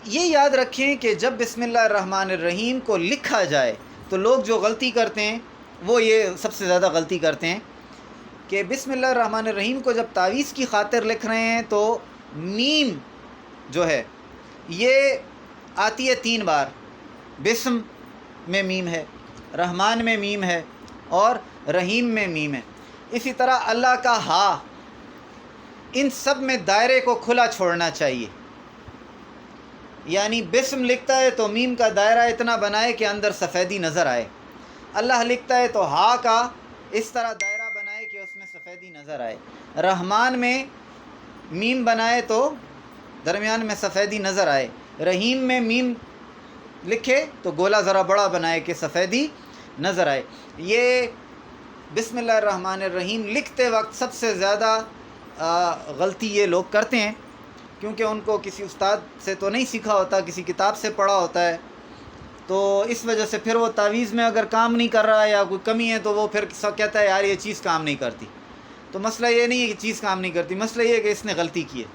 یہ یاد رکھیں کہ جب بسم اللہ الرحمن الرحیم کو لکھا جائے تو لوگ جو غلطی کرتے ہیں وہ یہ سب سے زیادہ غلطی کرتے ہیں کہ بسم اللہ الرحمن الرحیم کو جب تعویذ کی خاطر لکھ رہے ہیں تو میم جو ہے یہ آتی ہے 3 بار. بسم میں میم ہے، رحمان میں میم ہے، اور رحیم میں میم ہے. اسی طرح اللہ کا ہا، ان سب میں دائرے کو کھلا چھوڑنا چاہیے. یعنی بسم لکھتا ہے تو میم کا دائرہ اتنا بنائے کہ اندر سفیدی نظر آئے. اللہ لکھتا ہے تو ہا کا اس طرح دائرہ بنائے کہ اس میں سفیدی نظر آئے. رحمان میں میم بنائے تو درمیان میں سفیدی نظر آئے. رحیم میں میم لکھے تو گولا ذرا بڑا بنائے کہ سفیدی نظر آئے. یہ بسم اللہ الرحمن الرحیم لکھتے وقت سب سے زیادہ غلطی یہ لوگ کرتے ہیں، کیونکہ ان کو کسی استاد سے تو نہیں سیکھا ہوتا، کسی کتاب سے پڑھا ہوتا ہے، تو اس وجہ سے پھر وہ تعویذ میں اگر کام نہیں کر رہا ہے یا کوئی کمی ہے تو وہ پھر سب کہتا ہے یار یہ چیز کام نہیں کرتی. تو مسئلہ یہ نہیں ہے کہ چیز کام نہیں کرتی، مسئلہ یہ ہے کہ اس نے غلطی کی ہے.